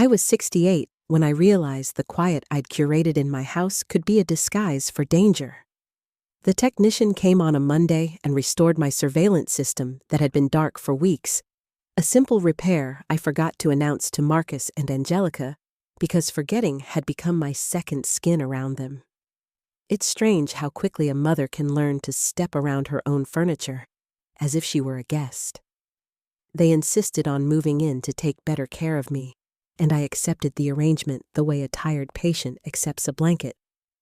I was 68 when I realized the quiet I'd curated in my house could be a disguise for danger. The technician came on a Monday and restored my surveillance system that had been dark for weeks. A simple repair I forgot to announce to Marcus and Angelica because forgetting had become my second skin around them. It's strange how quickly a mother can learn to step around her own furniture, as if she were a guest. They insisted on moving in to take better care of me, and I accepted the arrangement the way a tired patient accepts a blanket,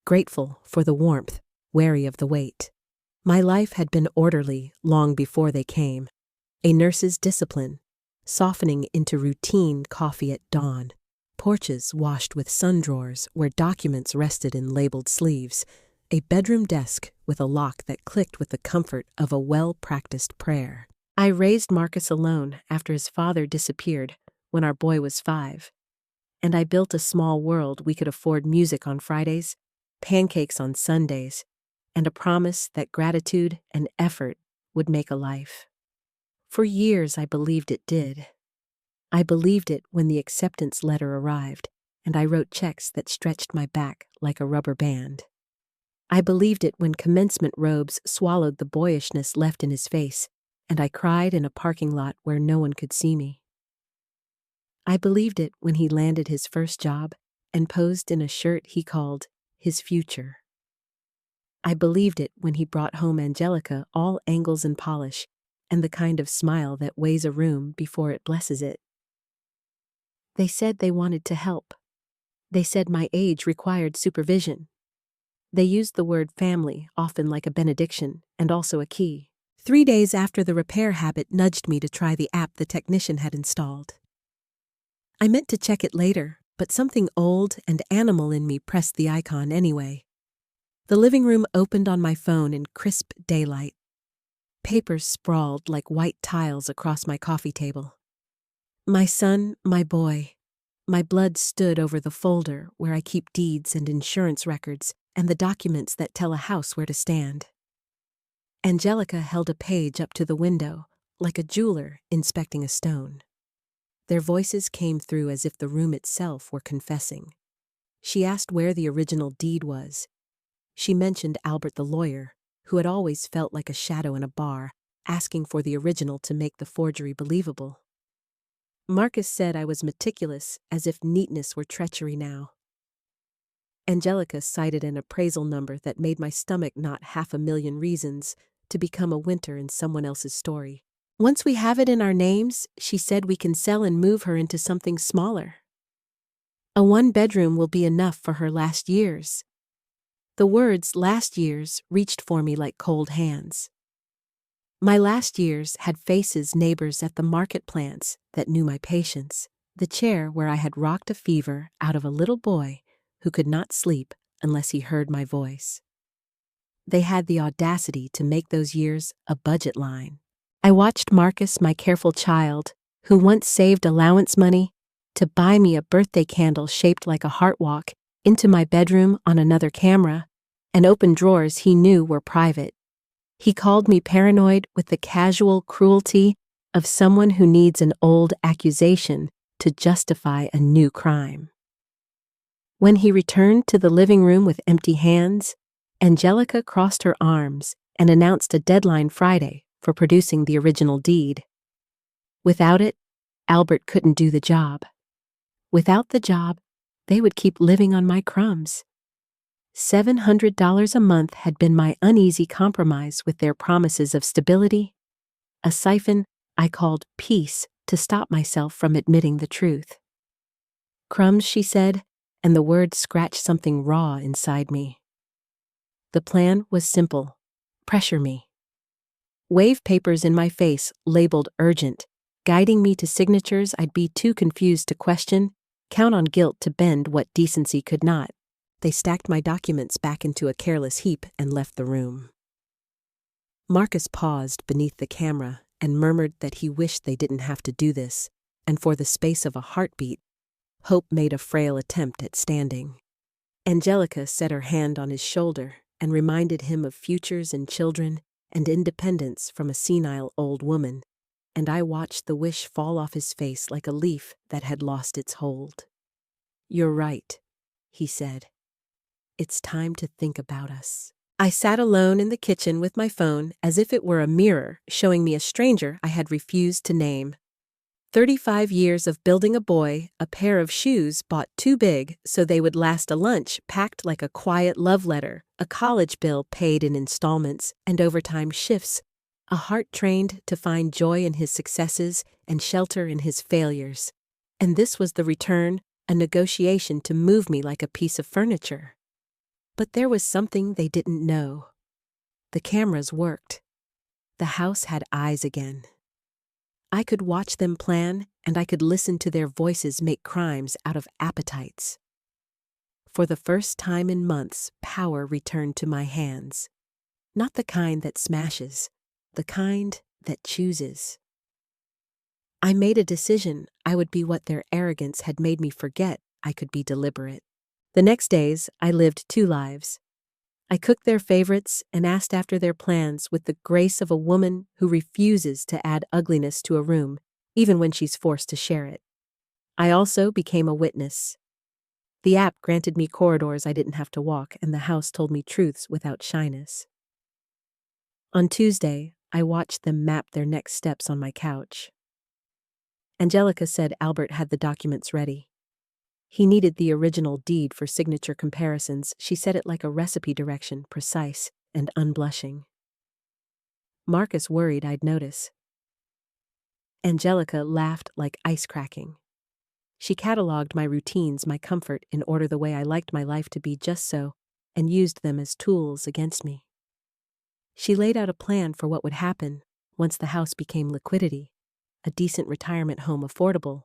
grateful for the warmth, wary of the weight. My life had been orderly long before they came. A nurse's discipline, softening into routine coffee at dawn, porches washed with sun drawers where documents rested in labeled sleeves, a bedroom desk with a lock that clicked with the comfort of a well-practiced prayer. I raised Marcus alone after his father disappeared when our boy was 5, and I built a small world we could afford music on Fridays, pancakes on Sundays, and a promise that gratitude and effort would make a life. For years I believed it did. I believed it when the acceptance letter arrived, and I wrote checks that stretched my back like a rubber band. I believed it when commencement robes swallowed the boyishness left in his face, and I cried in a parking lot where no one could see me. I believed it when he landed his first job and posed in a shirt he called his future. I believed it when he brought home Angelica, all angles and polish, and the kind of smile that weighs a room before it blesses it. They said they wanted to help. They said my age required supervision. They used the word family often like a benediction and also a key. 3 days after the repair habit nudged me to try the app the technician had installed. I meant to check it later, but something old and animal in me pressed the icon anyway. The living room opened on my phone in crisp daylight. Papers sprawled like white tiles across my coffee table. My son, my boy. My blood stood over the folder where I keep deeds and insurance records and the documents that tell a house where to stand. Angelica held a page up to the window, like a jeweler inspecting a stone. Their voices came through as if the room itself were confessing. She asked where the original deed was. She mentioned Albert the lawyer, who had always felt like a shadow in a bar, asking for the original to make the forgery believable. Marcus said I was meticulous, as if neatness were treachery now. Angelica cited an appraisal number that made my stomach knot 500,000 reasons to become a winter in someone else's story. Once we have it in our names, she said we can sell and move her into something smaller. A 1-bedroom will be enough for her last years. The words last years reached for me like cold hands. My last years had faces neighbors at the market plants that knew my patience, the chair where I had rocked a fever out of a little boy who could not sleep unless he heard my voice. They had the audacity to make those years a budget line. I watched Marcus, my careful child, who once saved allowance money to buy me a birthday candle shaped like a heart walk into my bedroom on another camera and open drawers he knew were private. He called me paranoid with the casual cruelty of someone who needs an old accusation to justify a new crime. When he returned to the living room with empty hands, Angelica crossed her arms and announced a deadline Friday for producing the original deed. Without it, Albert couldn't do the job. Without the job, they would keep living on my crumbs. $700 a month had been my uneasy compromise with their promises of stability, a siphon I called peace to stop myself from admitting the truth. Crumbs, she said, and the word scratched something raw inside me. The plan was simple: pressure me. Wave papers in my face labeled urgent, guiding me to signatures I'd be too confused to question, count on guilt to bend what decency could not. They stacked my documents back into a careless heap and left the room. Marcus paused beneath the camera and murmured that he wished they didn't have to do this, and for the space of a heartbeat, Hope made a frail attempt at standing. Angelica set her hand on his shoulder and reminded him of futures and children and independence from a senile old woman, and I watched the wish fall off his face like a leaf that had lost its hold. "You're right," he said. "It's time to think about us." I sat alone in the kitchen with my phone as if it were a mirror showing me a stranger I had refused to name. 35 years of building a boy, a pair of shoes bought too big so they would last a lunch packed like a quiet love letter, a college bill paid in installments and overtime shifts, a heart trained to find joy in his successes and shelter in his failures. And this was the return, a negotiation to move me like a piece of furniture. But there was something they didn't know. The cameras worked. The house had eyes again. I could watch them plan, and I could listen to their voices make crimes out of appetites. For the first time in months, power returned to my hands. Not the kind that smashes, the kind that chooses. I made a decision I would be what their arrogance had made me forget I could be deliberate. The next days, I lived two lives. I cooked their favorites and asked after their plans with the grace of a woman who refuses to add ugliness to a room, even when she's forced to share it. I also became a witness. The app granted me corridors I didn't have to walk, and the house told me truths without shyness. On Tuesday, I watched them map their next steps on my couch. Angelica said Albert had the documents ready. He needed the original deed for signature comparisons. She said it like a recipe direction, precise and unblushing. Marcus worried I'd notice. Angelica laughed like ice cracking. She cataloged my routines, my comfort, in order the way I liked my life to be just so, and used them as tools against me. She laid out a plan for what would happen once the house became liquidity, a decent retirement home affordable,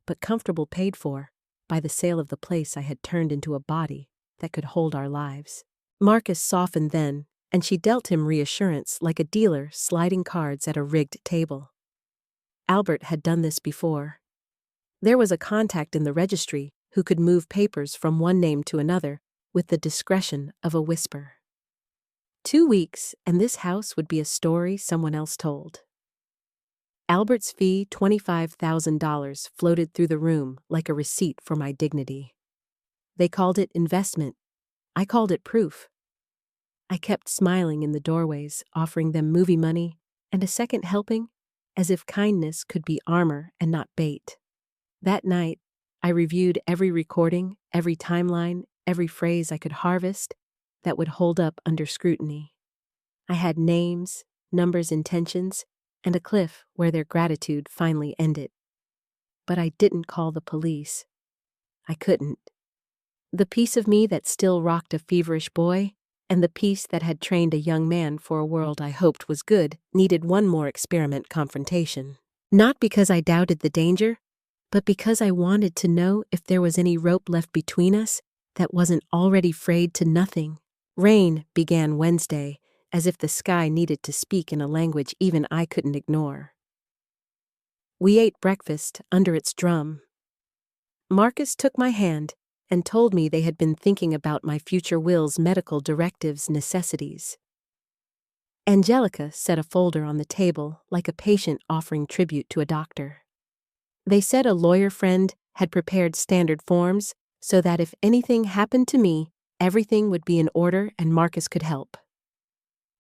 but comfortable, paid for by the sale of the place I had turned into a body that could hold our lives. Marcus softened then, and she dealt him reassurance like a dealer sliding cards at a rigged table. Albert had done this before. There was a contact in the registry who could move papers from one name to another with the discretion of a whisper. 2 weeks, and this house would be a story someone else told. Albert's fee, $25,000, floated through the room like a receipt for my dignity. They called it investment. I called it proof. I kept smiling in the doorways, offering them movie money and a second helping, as if kindness could be armor and not bait. That night, I reviewed every recording, every timeline, every phrase I could harvest that would hold up under scrutiny. I had names, numbers, intentions, and a cliff where their gratitude finally ended. But I didn't call the police. I couldn't. The piece of me that still rocked a feverish boy, and the piece that had trained a young man for a world I hoped was good, needed one more experiment confrontation. Not because I doubted the danger, but because I wanted to know if there was any rope left between us that wasn't already frayed to nothing. Rain began Wednesday, as if the sky needed to speak in a language even I couldn't ignore. We ate breakfast under its drum. Marcus took my hand and told me they had been thinking about my future will's medical directives necessities. Angelica set a folder on the table like a patient offering tribute to a doctor. They said a lawyer friend had prepared standard forms so that if anything happened to me, everything would be in order and Marcus could help.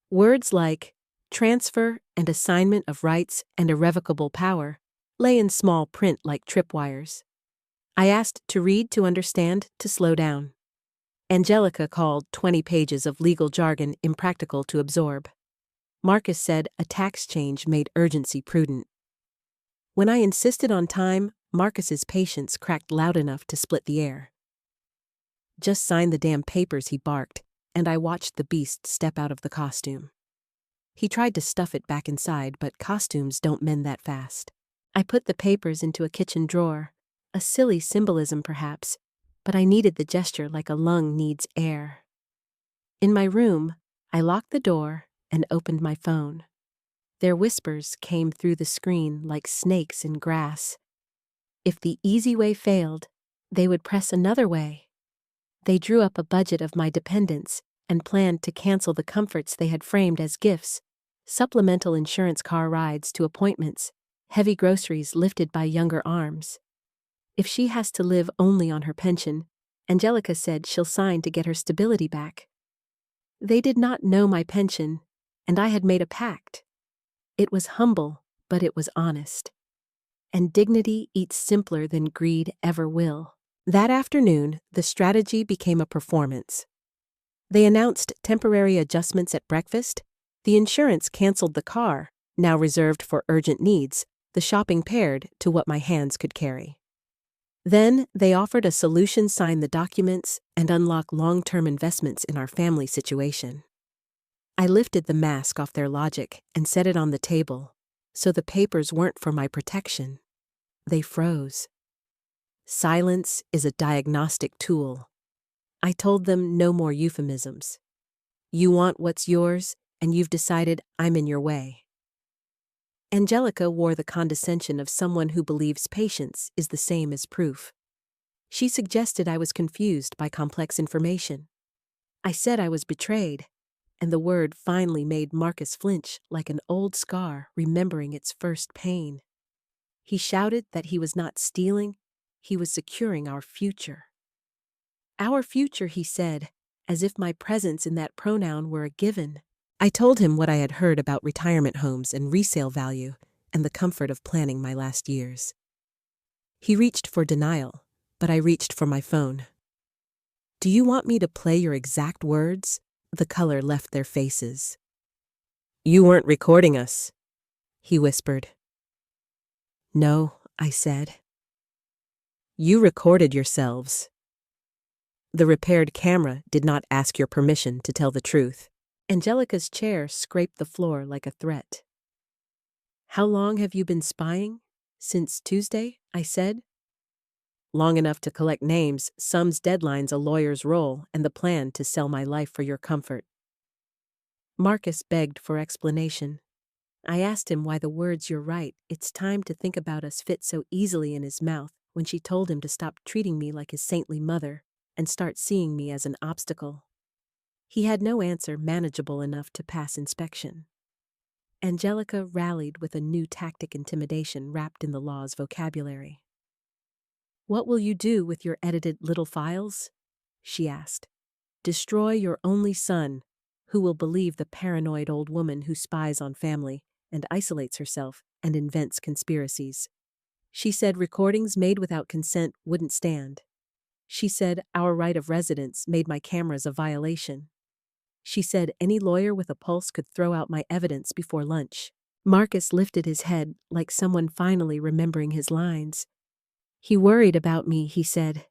Words like transfer and assignment of rights and irrevocable power lay in small print like tripwires. I asked to read, to understand, to slow down. Angelica called 20 pages of legal jargon impractical to absorb. Marcus said a tax change made urgency prudent. When I insisted on time, Marcus's patience cracked loud enough to split the air. "Just sign the damn papers," he barked, and I watched the beast step out of the costume. He tried to stuff it back inside, but costumes don't mend that fast. I put the papers into a kitchen drawer, a silly symbolism perhaps, but I needed the gesture like a lung needs air. In my room, I locked the door and opened my phone. Their whispers came through the screen like snakes in grass. If the easy way failed, they would press another way. They drew up a budget of my dependents and planned to cancel the comforts they had framed as gifts: supplemental insurance, car rides to appointments, heavy groceries lifted by younger arms. If she has to live only on her pension, Angelica said she'll sign to get her stability back. They did not know my pension, and I had made a pact. It was humble, but it was honest. And dignity eats simpler than greed ever will. That afternoon, the strategy became a performance. They announced temporary adjustments at breakfast. The insurance canceled the car, now reserved for urgent needs, the shopping pared to what my hands could carry. Then they offered a solution: sign the documents and unlock long-term investments in our family situation. I lifted the mask off their logic and set it on the table, so the papers weren't for my protection. They froze. Silence is a diagnostic tool. I told them no more euphemisms. You want what's yours, and you've decided I'm in your way. Angelica wore the condescension of someone who believes patience is the same as proof. She suggested I was confused by complex information. I said I was betrayed, and the word finally made Marcus flinch like an old scar remembering its first pain. He shouted that he was not stealing, he was securing our future. Our future, he said, as if my presence in that pronoun were a given. I told him what I had heard about retirement homes and resale value and the comfort of planning my last years. He reached for denial, but I reached for my phone. Do you want me to play your exact words? The color left their faces. You weren't recording us, he whispered. No, I said. You recorded yourselves. The repaired camera did not ask your permission to tell the truth. Angelica's chair scraped the floor like a threat. How long have you been spying? Since Tuesday, I said. Long enough to collect names, sums, deadlines, a lawyer's role, and the plan to sell my life for your comfort. Marcus begged for explanation. I asked him why the words "you're right, it's time to think about us" fit so easily in his mouth when she told him to stop treating me like his saintly mother and start seeing me as an obstacle. He had no answer manageable enough to pass inspection. Angelica rallied with a new tactic: intimidation wrapped in the law's vocabulary. What will you do with your edited little files? She asked. Destroy your only son, who will believe the paranoid old woman who spies on family and isolates herself and invents conspiracies. She said recordings made without consent wouldn't stand. She said our right of residence made my cameras a violation. She said any lawyer with a pulse could throw out my evidence before lunch. Marcus lifted his head like someone finally remembering his lines. He worried about me, he said.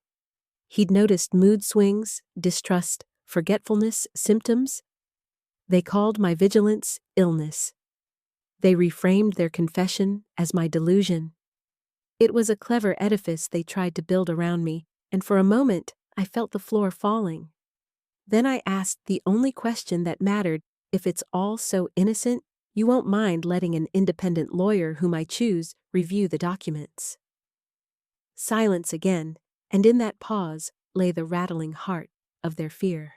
He'd noticed mood swings, distrust, forgetfulness symptoms. They called my vigilance illness. They reframed their confession as my delusion. It was a clever edifice they tried to build around me, and for a moment I felt the floor falling. Then I asked the only question that mattered: if it's all so innocent, you won't mind letting an independent lawyer whom I choose review the documents. Silence again, and in that pause lay the rattling heart of their fear.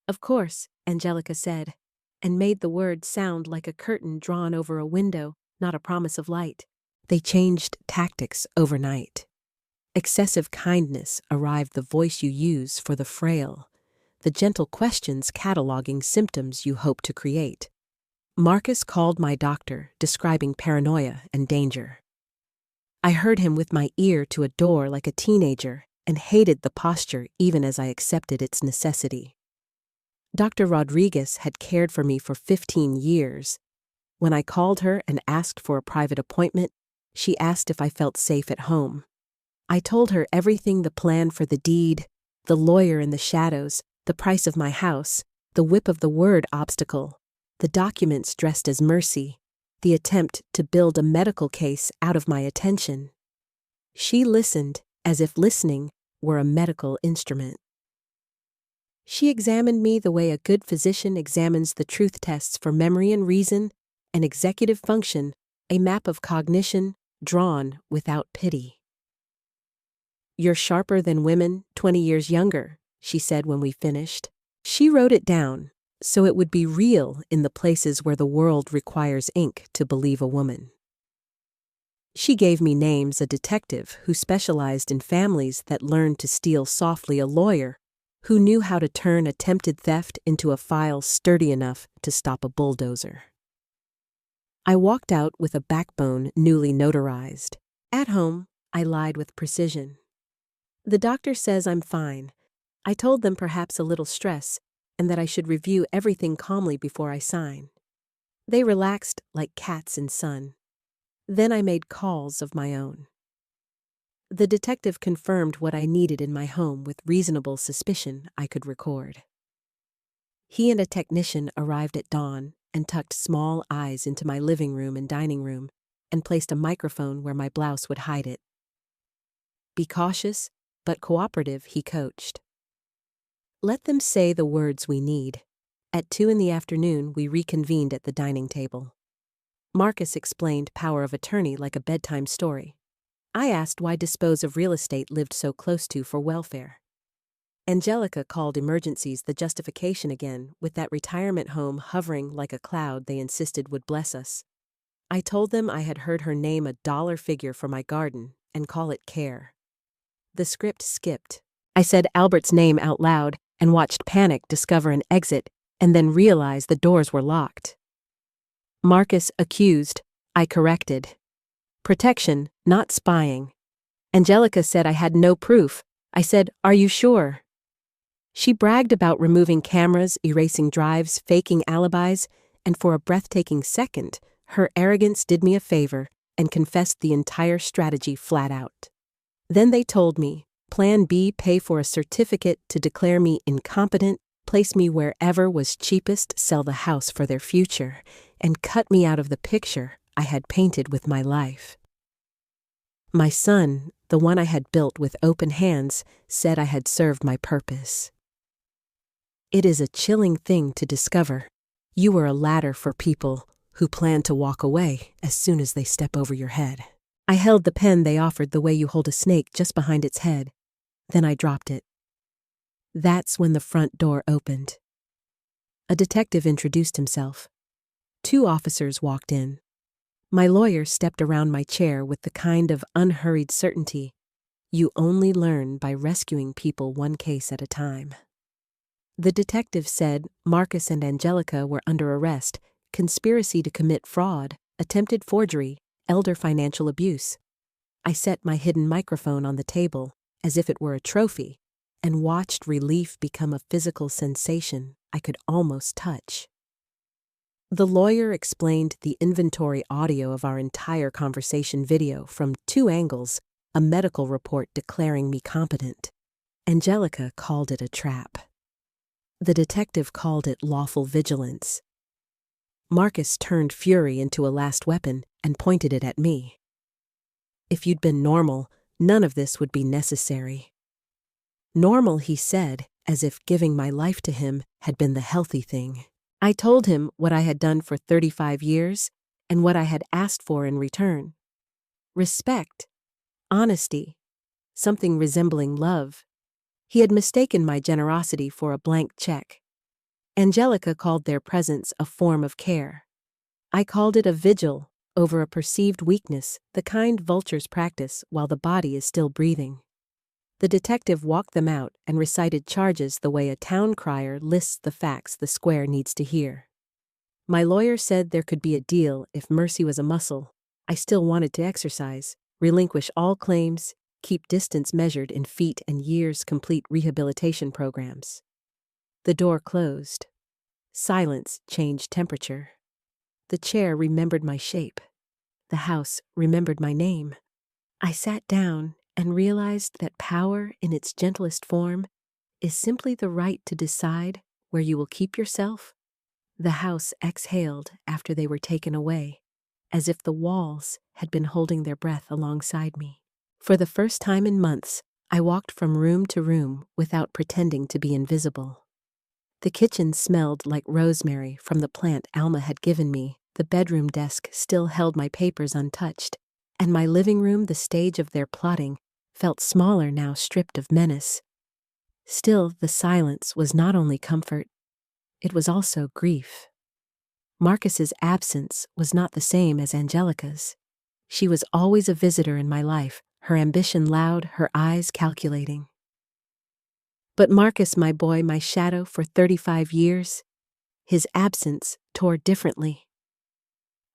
Of course, Angelica said, and made the word sound like a curtain drawn over a window, not a promise of light. They changed tactics overnight. Excessive kindness arrived the voice you use for the frail, the gentle questions cataloging symptoms you hope to create. Marcus called my doctor, describing paranoia and danger. I heard him with my ear to a door like a teenager and hated the posture even as I accepted its necessity. Dr. Rodriguez had cared for me for 15 years. When I called her and asked for a private appointment, she asked if I felt safe at home. I told her everything: the plan for the deed, the lawyer in the shadows, the price of my house, the whip of the word obstacle, the documents dressed as mercy, the attempt to build a medical case out of my attention. She listened as if listening were a medical instrument. She examined me the way a good physician examines the truth tests for memory and reason and executive function, a map of cognition drawn without pity. You're sharper than women 20 years younger, she said when we finished. She wrote it down so it would be real in the places where the world requires ink to believe a woman. She gave me names: a detective who specialized in families that learned to steal softly, a lawyer who knew how to turn attempted theft into a file sturdy enough to stop a bulldozer. I walked out with a backbone newly notarized. At home, I lied with precision. The doctor says I'm fine. I told them perhaps a little stress, and that I should review everything calmly before I sign. They relaxed like cats in sun. Then I made calls of my own. The detective confirmed what I needed in my home with reasonable suspicion I could record. He and a technician arrived at dawn and tucked small eyes into my living room and dining room and placed a microphone where my blouse would hide it. Be cautious, but cooperative, he coached. Let them say the words we need. At 2 p.m, we reconvened at the dining table. Marcus explained power of attorney like a bedtime story. I asked why dispose of real estate lived so close to for welfare. Angelica called emergencies the justification again, with that retirement home hovering like a cloud they insisted would bless us. I told them I had heard her name a dollar figure for my garden and call it care. The script skipped. I said Albert's name out loud and watched panic discover an exit and then realize the doors were locked. Marcus accused. I corrected. Protection, not spying. Angelica said I had no proof. I said, "Are you sure?" She bragged about removing cameras, erasing drives, faking alibis, and for a breathtaking second, her arrogance did me a favor and confessed the entire strategy flat out. Then they told me, Plan B, pay for a certificate to declare me incompetent, place me wherever was cheapest, sell the house for their future, and cut me out of the picture I had painted with my life. My son, the one I had built with open hands, said I had served my purpose. It is a chilling thing to discover. You were a ladder for people who plan to walk away as soon as they step over your head. I held the pen they offered the way you hold a snake just behind its head. Then I dropped it. That's when the front door opened. A detective introduced himself. 2 officers walked in. My lawyer stepped around my chair with the kind of unhurried certainty you only learn by rescuing people one case at a time. The detective said Marcus and Angelica were under arrest, conspiracy to commit fraud, attempted forgery, elder financial abuse. I set my hidden microphone on the table, as if it were a trophy, and watched relief become a physical sensation I could almost touch. The lawyer explained the inventory audio of our entire conversation video from 2 angles, a medical report declaring me competent. Angelica called it a trap. The detective called it lawful vigilance. Marcus turned fury into a last weapon and pointed it at me. If you'd been normal, none of this would be necessary. Normal, he said, as if giving my life to him had been the healthy thing. I told him what I had done for 35 years and what I had asked for in return. Respect, honesty, something resembling love. He had mistaken my generosity for a blank check. Angelica called their presence a form of care. I called it a vigil over a perceived weakness, the kind vultures practice while the body is still breathing. The detective walked them out and recited charges the way a town crier lists the facts the square needs to hear. My lawyer said there could be a deal if mercy was a muscle. I still wanted to exercise, relinquish all claims, keep distance measured in feet and years complete rehabilitation programs. The door closed. Silence changed temperature. The chair remembered my shape. The house remembered my name. I sat down and realized that power in its gentlest form is simply the right to decide where you will keep yourself. The house exhaled after they were taken away, as if the walls had been holding their breath alongside me. For the first time in months, I walked from room to room without pretending to be invisible. The kitchen smelled like rosemary from the plant Alma had given me. The bedroom desk still held my papers untouched, and my living room, the stage of their plotting, felt smaller now, stripped of menace. Still, the silence was not only comfort, it was also grief. Marcus's absence was not the same as Angelica's. She was always a visitor in my life, her ambition loud, her eyes calculating. But Marcus, my boy, my shadow for 35 years, his absence tore differently.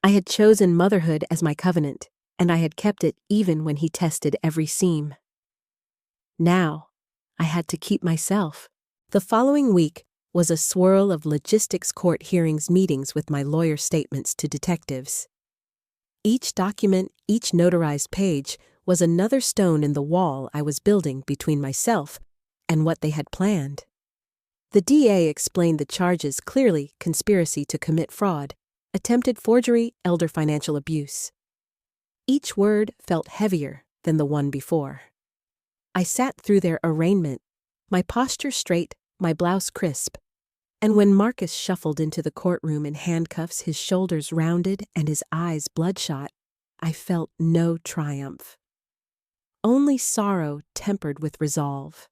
I had chosen motherhood as my covenant, and I had kept it even when he tested every seam. Now, I had to keep myself. The following week was a swirl of logistics, court hearings, meetings with my lawyer, statements to detectives. Each document, each notarized page was another stone in the wall I was building between myself and what they had planned. The DA explained the charges clearly: conspiracy to commit fraud, attempted forgery, elder financial abuse. Each word felt heavier than the one before. I sat through their arraignment, my posture straight, my blouse crisp, and when Marcus shuffled into the courtroom in handcuffs, his shoulders rounded and his eyes bloodshot, I felt no triumph. Only sorrow tempered with resolve.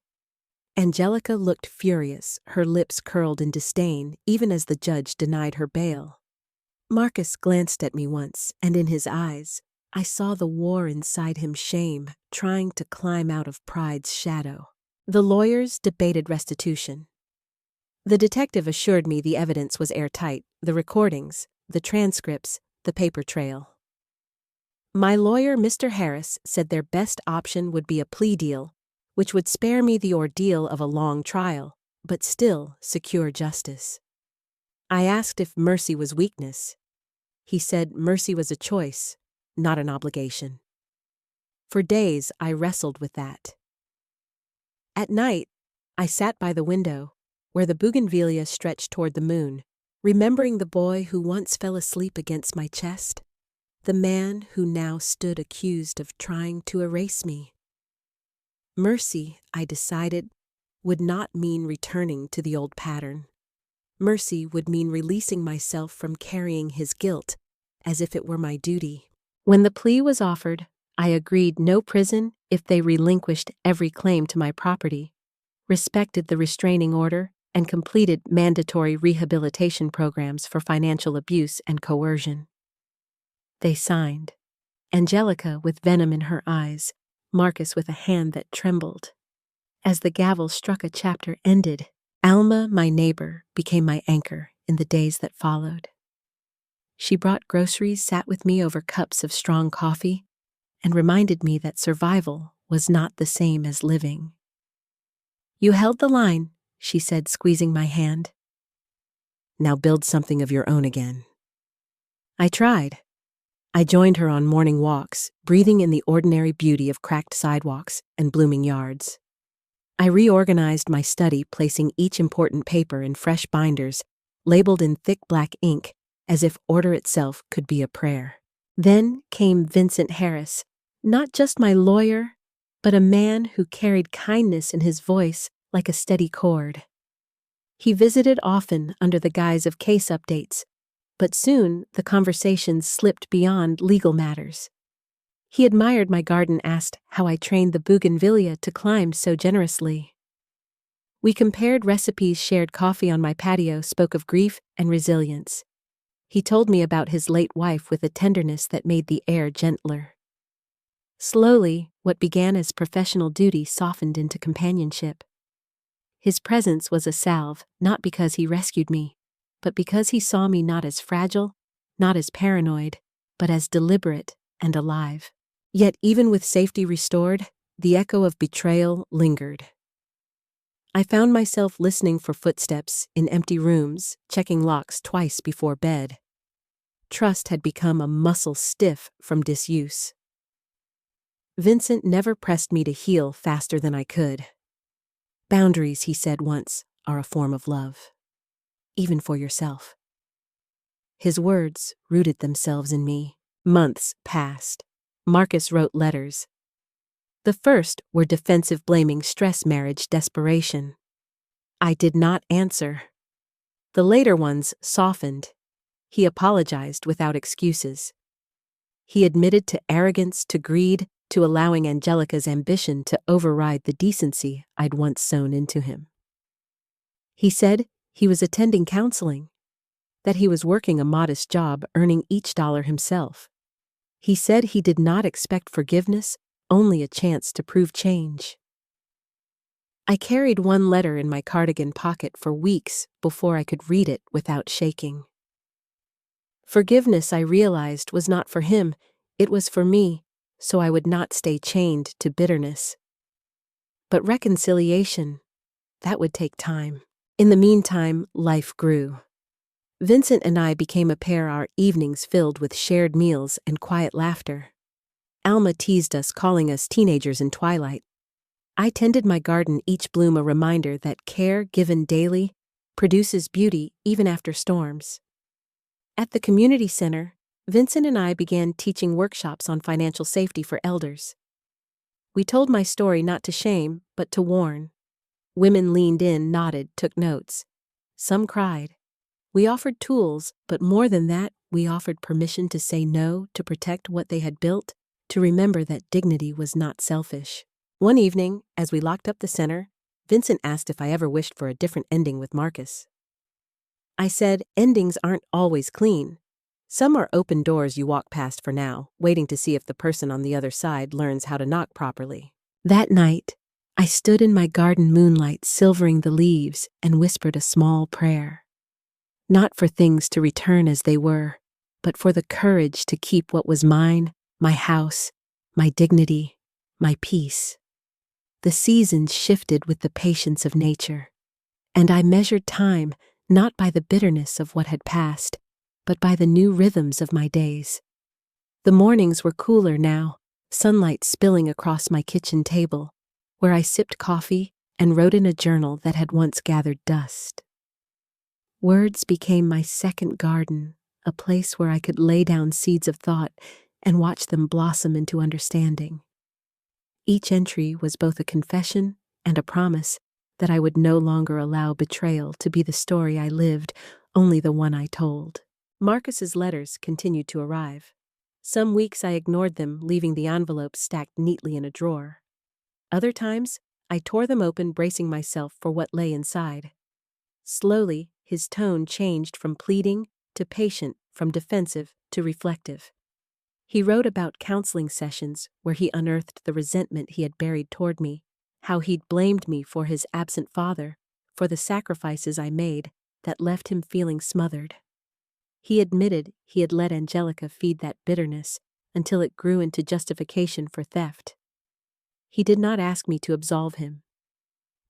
Angelica looked furious, her lips curled in disdain, even as the judge denied her bail. Marcus glanced at me once, and in his eyes, I saw the war inside him, shame, trying to climb out of pride's shadow. The lawyers debated restitution. The detective assured me the evidence was airtight: the recordings, the transcripts, the paper trail. My lawyer, Mr. Harris, said their best option would be a plea deal, which would spare me the ordeal of a long trial, but still secure justice. I asked if mercy was weakness. He said mercy was a choice, not an obligation. For days, I wrestled with that. At night, I sat by the window, where the bougainvillea stretched toward the moon, remembering the boy who once fell asleep against my chest, the man who now stood accused of trying to erase me. Mercy, I decided, would not mean returning to the old pattern. Mercy would mean releasing myself from carrying his guilt as if it were my duty. When the plea was offered, I agreed no prison if they relinquished every claim to my property, respected the restraining order, and completed mandatory rehabilitation programs for financial abuse and coercion. They signed, Angelica with venom in her eyes, Marcus with a hand that trembled. As the gavel struck, a chapter ended. Alma, my neighbor, became my anchor in the days that followed. She brought groceries, sat with me over cups of strong coffee, and reminded me that survival was not the same as living. "You held the line," she said, squeezing my hand. "Now build something of your own again." I tried. I joined her on morning walks, breathing in the ordinary beauty of cracked sidewalks and blooming yards. I reorganized my study, placing each important paper in fresh binders, labeled in thick black ink, as if order itself could be a prayer. Then came Vincent Harris, not just my lawyer, but a man who carried kindness in his voice like a steady chord. He visited often under the guise of case updates, but soon the conversations slipped beyond legal matters. He admired my garden, asked how I trained the bougainvillea to climb so generously. We compared recipes, shared coffee on my patio, spoke of grief and resilience. He told me about his late wife with a tenderness that made the air gentler. Slowly, what began as professional duty softened into companionship. His presence was a salve, not because he rescued me, but because he saw me not as fragile, not as paranoid, but as deliberate and alive. Yet even with safety restored, the echo of betrayal lingered. I found myself listening for footsteps in empty rooms, checking locks twice before bed. Trust had become a muscle stiff from disuse. Vincent never pressed me to heal faster than I could. "Boundaries," he said once, "are a form of love. Even for yourself." His words rooted themselves in me. Months passed. Marcus wrote letters. The first were defensive, blaming, stress, marriage, desperation. I did not answer. The later ones softened. He apologized without excuses. He admitted to arrogance, to greed, to allowing Angelica's ambition to override the decency I'd once sown into him. He said he was attending counseling, that he was working a modest job, earning each dollar himself. He said he did not expect forgiveness, only a chance to prove change. I carried one letter in my cardigan pocket for weeks before I could read it without shaking. Forgiveness, I realized, was not for him, it was for me, so I would not stay chained to bitterness. But reconciliation, that would take time. In the meantime, life grew. Vincent and I became a pair, our evenings filled with shared meals and quiet laughter. Alma teased us, calling us teenagers in twilight. I tended my garden, each bloom a reminder that care given daily produces beauty even after storms. At the community center, Vincent and I began teaching workshops on financial safety for elders. We told my story not to shame, but to warn. Women leaned in, nodded, took notes. Some cried. We offered tools, but more than that, we offered permission to say no, to protect what they had built, to remember that dignity was not selfish. One evening, as we locked up the center, Vincent asked if I ever wished for a different ending with Marcus. I said, endings aren't always clean. Some are open doors you walk past for now, waiting to see if the person on the other side learns how to knock properly. That night, I stood in my garden moonlight, silvering the leaves, and whispered a small prayer. Not for things to return as they were, but for the courage to keep what was mine, my house, my dignity, my peace. The seasons shifted with the patience of nature, and I measured time not by the bitterness of what had passed, but by the new rhythms of my days. The mornings were cooler now, sunlight spilling across my kitchen table, where I sipped coffee and wrote in a journal that had once gathered dust. Words became my second garden, a place where I could lay down seeds of thought and watch them blossom into understanding. Each entry was both a confession and a promise that I would no longer allow betrayal to be the story I lived, only the one I told. Marcus's letters continued to arrive. Some weeks I ignored them, leaving the envelopes stacked neatly in a drawer. Other times, I tore them open, bracing myself for what lay inside. Slowly, his tone changed from pleading to patient, from defensive to reflective. He wrote about counseling sessions where he unearthed the resentment he had buried toward me, how he'd blamed me for his absent father, for the sacrifices I made that left him feeling smothered. He admitted he had let Angelica feed that bitterness until it grew into justification for theft. He did not ask me to absolve him.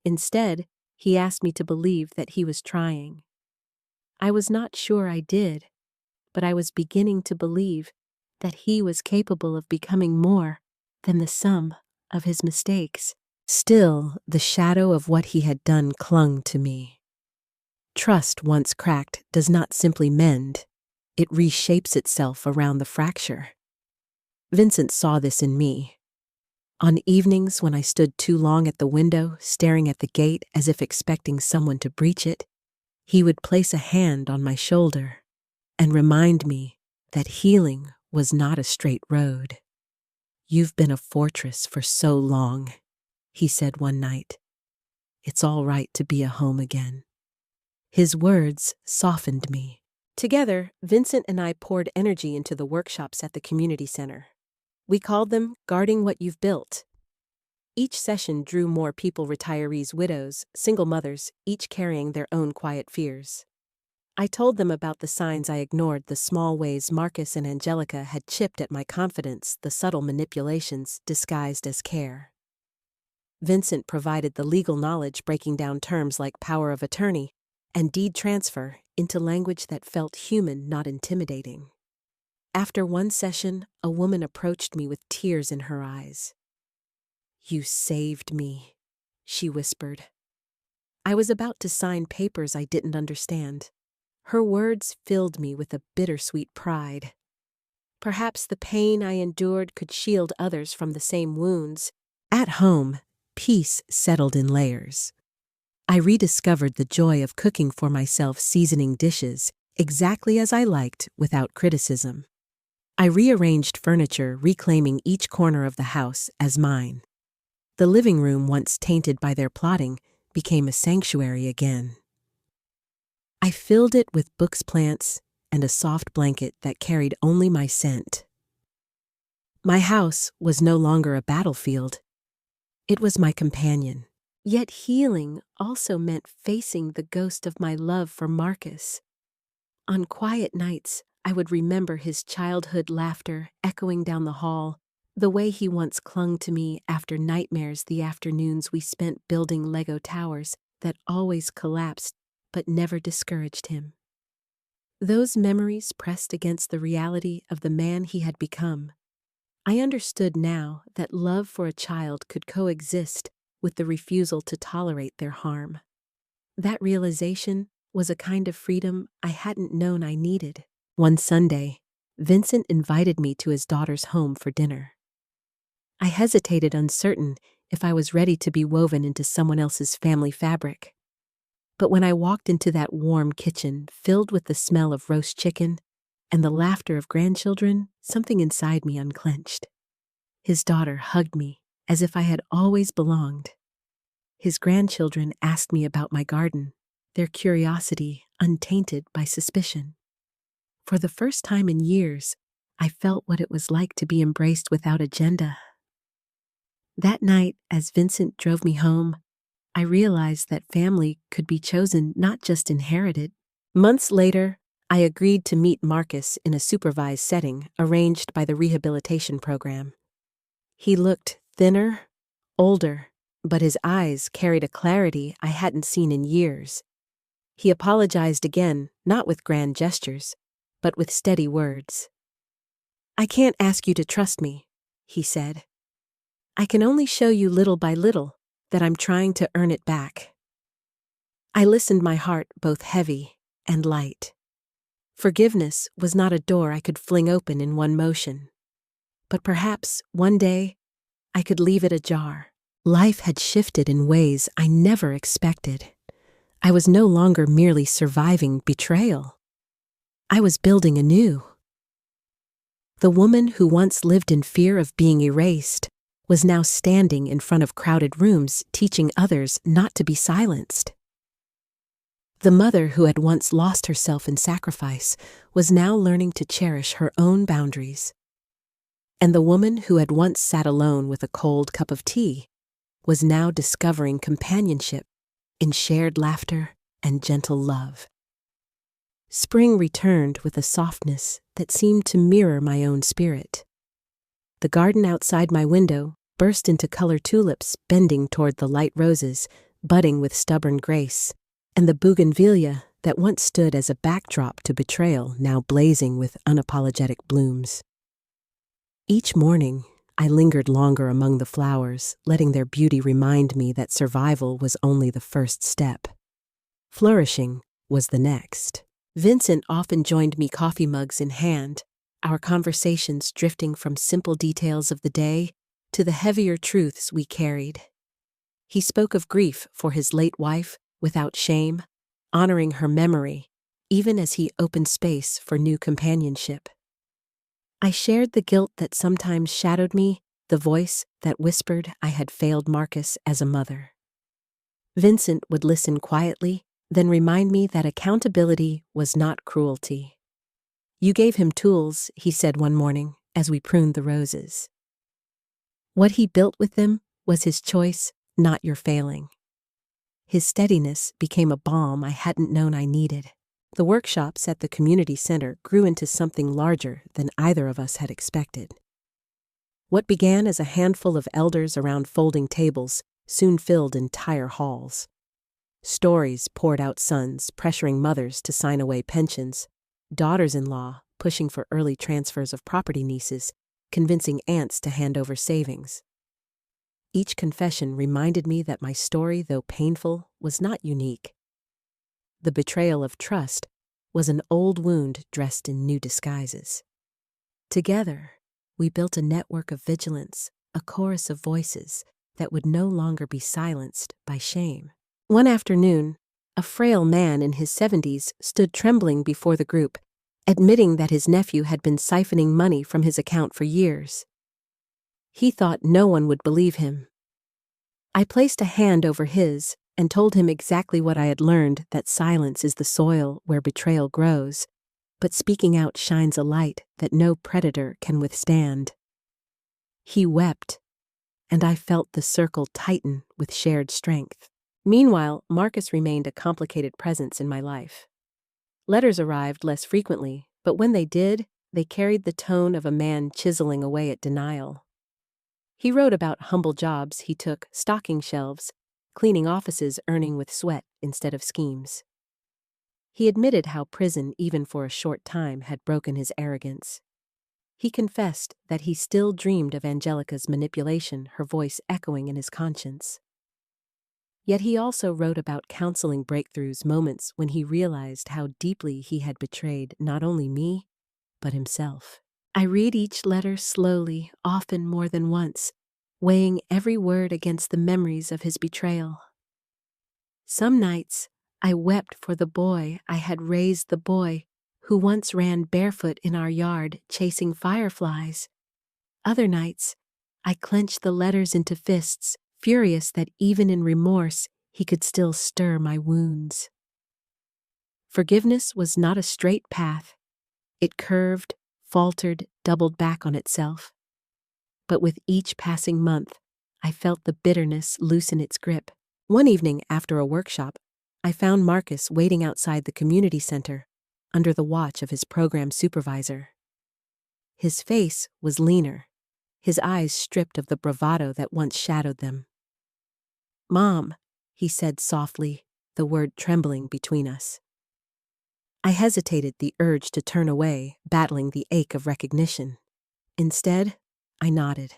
Instead, he asked me to believe that he was trying. I was not sure I did, but I was beginning to believe that he was capable of becoming more than the sum of his mistakes. Still, the shadow of what he had done clung to me. Trust once cracked does not simply mend, it reshapes itself around the fracture. Vincent saw this in me. On evenings when I stood too long at the window, staring at the gate as if expecting someone to breach it, he would place a hand on my shoulder and remind me that healing was not a straight road. "You've been a fortress for so long," he said one night. "It's all right to be a home again." His words softened me. Together, Vincent and I poured energy into the workshops at the community center. We called them Guarding What You've Built. Each session drew more people, retirees, widows, single mothers, each carrying their own quiet fears. I told them about the signs I ignored, the small ways Marcus and Angelica had chipped at my confidence, the subtle manipulations disguised as care. Vincent provided the legal knowledge, breaking down terms like power of attorney and deed transfer into language that felt human, not intimidating. After one session, a woman approached me with tears in her eyes. "You saved me," she whispered. I was about to sign papers I didn't understand. Her words filled me with a bittersweet pride. Perhaps the pain I endured could shield others from the same wounds. At home, peace settled in layers. I rediscovered the joy of cooking for myself, seasoning dishes exactly as I liked without criticism. I rearranged furniture, reclaiming each corner of the house as mine. The living room, once tainted by their plotting, became a sanctuary again. I filled it with books, plants, and a soft blanket that carried only my scent. My house was no longer a battlefield. It was my companion. Yet healing also meant facing the ghost of my love for Marcus. On quiet nights, I would remember his childhood laughter echoing down the hall, the way he once clung to me after nightmares the afternoons we spent building Lego towers that always collapsed but never discouraged him. Those memories pressed against the reality of the man he had become. I understood now that love for a child could coexist with the refusal to tolerate their harm. That realization was a kind of freedom I hadn't known I needed. One Sunday, Vincent invited me to his daughter's home for dinner. I hesitated, uncertain if I was ready to be woven into someone else's family fabric. But when I walked into that warm kitchen filled with the smell of roast chicken and the laughter of grandchildren, something inside me unclenched. His daughter hugged me as if I had always belonged. His grandchildren asked me about my garden, their curiosity untainted by suspicion. For the first time in years, I felt what it was like to be embraced without agenda. That night, as Vincent drove me home, I realized that family could be chosen, not just inherited. Months later, I agreed to meet Marcus in a supervised setting arranged by the rehabilitation program. He looked thinner, older, but his eyes carried a clarity I hadn't seen in years. He apologized again, not with grand gestures, but with steady words. "I can't ask you to trust me," he said. "I can only show you little by little that I'm trying to earn it back." I listened, my heart both heavy and light. Forgiveness was not a door I could fling open in one motion. But perhaps, one day, I could leave it ajar. Life had shifted in ways I never expected. I was no longer merely surviving betrayal. I was building anew. The woman who once lived in fear of being erased was now standing in front of crowded rooms, teaching others not to be silenced. The mother who had once lost herself in sacrifice was now learning to cherish her own boundaries. And the woman who had once sat alone with a cold cup of tea was now discovering companionship in shared laughter and gentle love. Spring returned with a softness that seemed to mirror my own spirit. The garden outside my window burst into color tulips bending toward the light roses, budding with stubborn grace, and the bougainvillea that once stood as a backdrop to betrayal now blazing with unapologetic blooms. Each morning, I lingered longer among the flowers, letting their beauty remind me that survival was only the first step. Flourishing was the next. Vincent often joined me, coffee mugs in hand, our conversations drifting from simple details of the day to the heavier truths we carried. He spoke of grief for his late wife without shame, honoring her memory, even as he opened space for new companionship. I shared the guilt that sometimes shadowed me, the voice that whispered I had failed Marcus as a mother. Vincent would listen quietly, then remind me that accountability was not cruelty. "You gave him tools," he said one morning as we pruned the roses. "What he built with them was his choice, not your failing." His steadiness became a balm I hadn't known I needed. The workshops at the community center grew into something larger than either of us had expected. What began as a handful of elders around folding tables soon filled entire halls. Stories poured out, sons pressuring mothers to sign away pensions, daughters-in-law pushing for early transfers of property, nieces convincing aunts to hand over savings. Each confession reminded me that my story, though painful, was not unique. The betrayal of trust was an old wound dressed in new disguises. Together, we built a network of vigilance, a chorus of voices that would no longer be silenced by shame. One afternoon, a frail man in his 70s stood trembling before the group, admitting that his nephew had been siphoning money from his account for years. He thought no one would believe him. I placed a hand over his and told him exactly what I had learned, that silence is the soil where betrayal grows, but speaking out shines a light that no predator can withstand. He wept, and I felt the circle tighten with shared strength. Meanwhile, Marcus remained a complicated presence in my life. Letters arrived less frequently, but when they did, they carried the tone of a man chiseling away at denial. He wrote about humble jobs he took, stocking shelves, cleaning offices, earning with sweat instead of schemes. He admitted how prison, even for a short time, had broken his arrogance. He confessed that he still dreamed of Angelica's manipulation, her voice echoing in his conscience. Yet he also wrote about counseling breakthroughs, moments when he realized how deeply he had betrayed not only me, but himself. I read each letter slowly, often more than once, weighing every word against the memories of his betrayal. Some nights, I wept for the boy I had raised, the boy who once ran barefoot in our yard chasing fireflies. Other nights, I clenched the letters into fists, furious that even in remorse he could still stir my wounds. Forgiveness was not a straight path. It curved, faltered, doubled back on itself. But with each passing month, I felt the bitterness loosen its grip. One evening after a workshop, I found Marcus waiting outside the community center, under the watch of his program supervisor. His face was leaner, his eyes stripped of the bravado that once shadowed them. "Mom," he said softly, the word trembling between us. I hesitated, the urge to turn away, battling the ache of recognition. Instead, I nodded.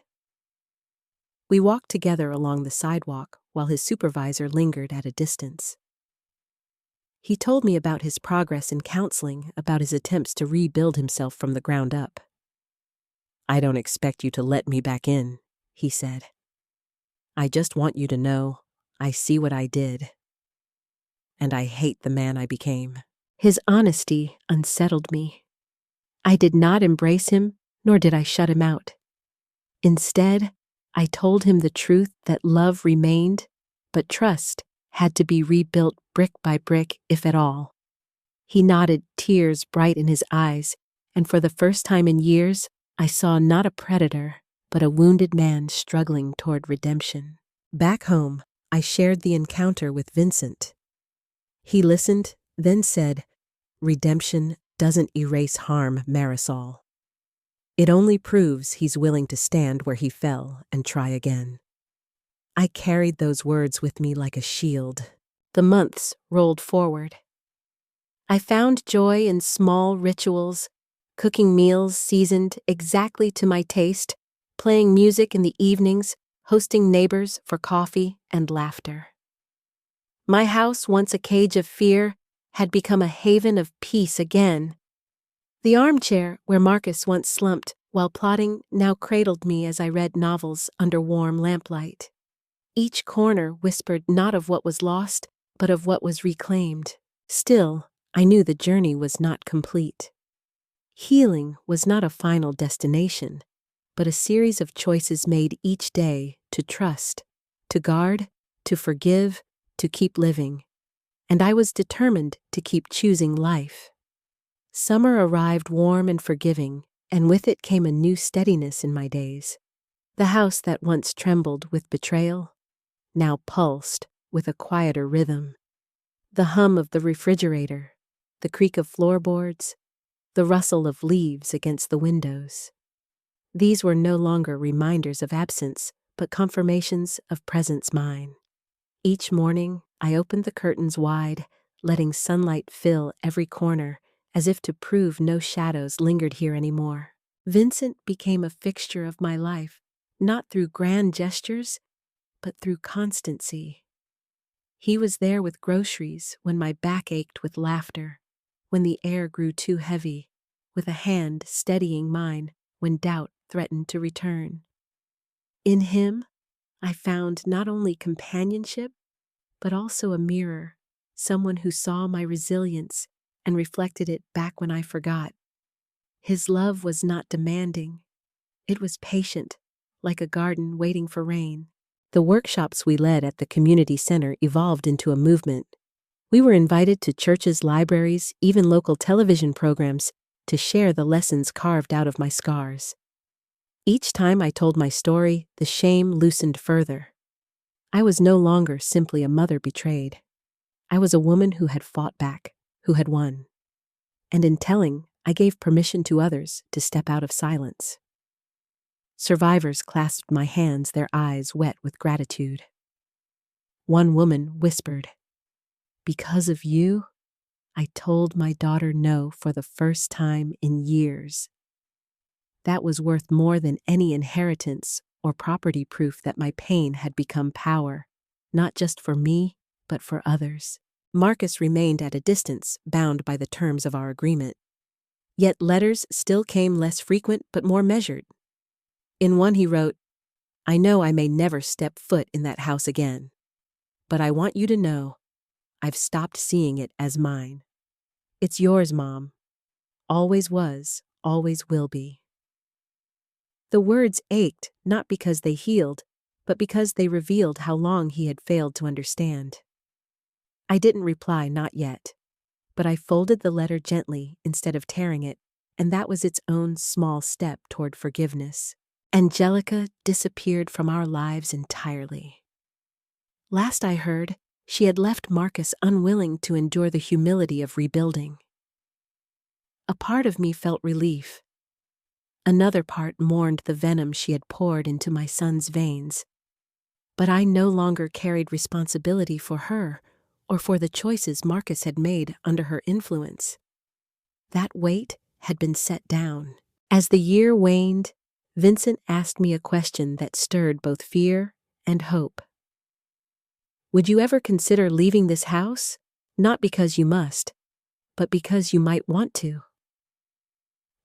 We walked together along the sidewalk while his supervisor lingered at a distance. He told me about his progress in counseling, about his attempts to rebuild himself from the ground up. "I don't expect you to let me back in," he said. "I just want you to know I see what I did, and I hate the man I became." His honesty unsettled me. I did not embrace him, nor did I shut him out. Instead, I told him the truth that love remained, but trust had to be rebuilt brick by brick, if at all. He nodded, tears bright in his eyes, and for the first time in years, I saw not a predator, but a wounded man struggling toward redemption. Back home, I shared the encounter with Vincent. He listened, then said, "Redemption doesn't erase harm, Marisol. It only proves he's willing to stand where he fell and try again." I carried those words with me like a shield. The months rolled forward. I found joy in small rituals, cooking meals seasoned exactly to my taste, playing music in the evenings, hosting neighbors for coffee and laughter. My house, once a cage of fear, had become a haven of peace again. The armchair where Marcus once slumped while plotting now cradled me as I read novels under warm lamplight. Each corner whispered not of what was lost, but of what was reclaimed. Still, I knew the journey was not complete. Healing was not a final destination, but a series of choices made each day to trust, to guard, to forgive, to keep living. And I was determined to keep choosing life. Summer arrived warm and forgiving, and with it came a new steadiness in my days. The house that once trembled with betrayal now pulsed with a quieter rhythm. The hum of the refrigerator, the creak of floorboards, the rustle of leaves against the windows. These were no longer reminders of absence, but confirmations of presence mine. Each morning, I opened the curtains wide, letting sunlight fill every corner, as if to prove no shadows lingered here anymore. Vincent became a fixture of my life, not through grand gestures, but through constancy. He was there with groceries when my back ached, with laughter when the air grew too heavy, with a hand steadying mine when doubt threatened to return. In him, I found not only companionship, but also a mirror, someone who saw my resilience and reflected it back when I forgot. His love was not demanding. It was patient, like a garden waiting for rain. The workshops we led at the community center evolved into a movement. We were invited to churches, libraries, even local television programs to share the lessons carved out of my scars. Each time I told my story, the shame loosened further. I was no longer simply a mother betrayed. I was a woman who had fought back, who had won. And in telling, I gave permission to others to step out of silence. Survivors clasped my hands, their eyes wet with gratitude. One woman whispered, "Because of you, I told my daughter no for the first time in years." That was worth more than any inheritance or property proof that my pain had become power, not just for me, but for others. Marcus remained at a distance, bound by the terms of our agreement. Yet letters still came less frequent but more measured. In one he wrote, "I know I may never step foot in that house again, but I want you to know I've stopped seeing it as mine. It's yours, Mom. Always was, always will be." The words ached not because they healed, but because they revealed how long he had failed to understand. I didn't reply, not yet, but I folded the letter gently instead of tearing it, and that was its own small step toward forgiveness. Angelica disappeared from our lives entirely. Last I heard, she had left Marcus unwilling to endure the humility of rebuilding. A part of me felt relief. Another part mourned the venom she had poured into my son's veins. But I no longer carried responsibility for her or for the choices Marcus had made under her influence. That weight had been set down. As the year waned, Vincent asked me a question that stirred both fear and hope. "Would you ever consider leaving this house? Not because you must, but because you might want to."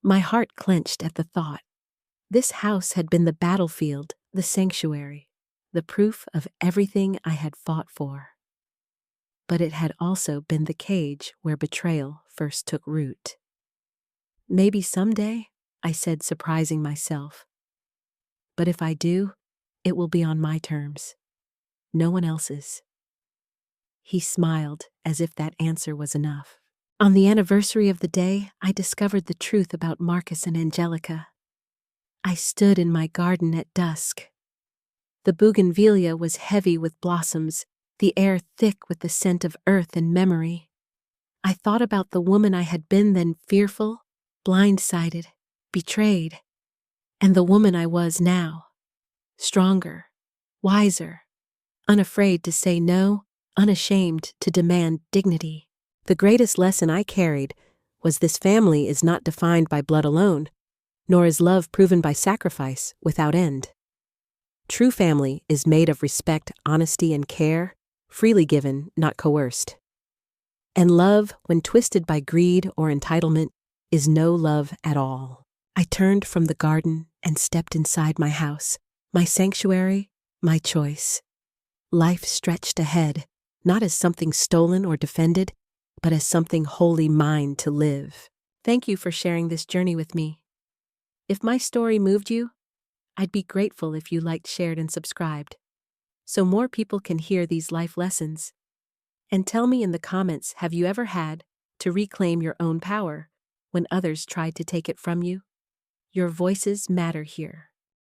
My heart clenched at the thought. This house had been the battlefield, the sanctuary, the proof of everything I had fought for. But it had also been the cage where betrayal first took root. "Maybe someday," I said, surprising myself. "But if I do, it will be on my terms. No one else's." He smiled as if that answer was enough. On the anniversary of the day, I discovered the truth about Marcus and Angelica. I stood in my garden at dusk. The bougainvillea was heavy with blossoms, the air thick with the scent of earth and memory. I thought about the woman I had been then, fearful, blindsided, betrayed, and the woman I was now, stronger, wiser, unafraid to say no, unashamed to demand dignity. The greatest lesson I carried was this family is not defined by blood alone, nor is love proven by sacrifice without end. True family is made of respect, honesty, and care, freely given, not coerced. And love, when twisted by greed or entitlement, is no love at all. I turned from the garden and stepped inside my house, my sanctuary, my choice. Life stretched ahead, not as something stolen or defended, but as something wholly mine to live. Thank you for sharing this journey with me. If my story moved you, I'd be grateful if you liked, shared, and subscribed, so more people can hear these life lessons. And tell me in the comments, have you ever had to reclaim your own power when others tried to take it from you? Your voices matter here.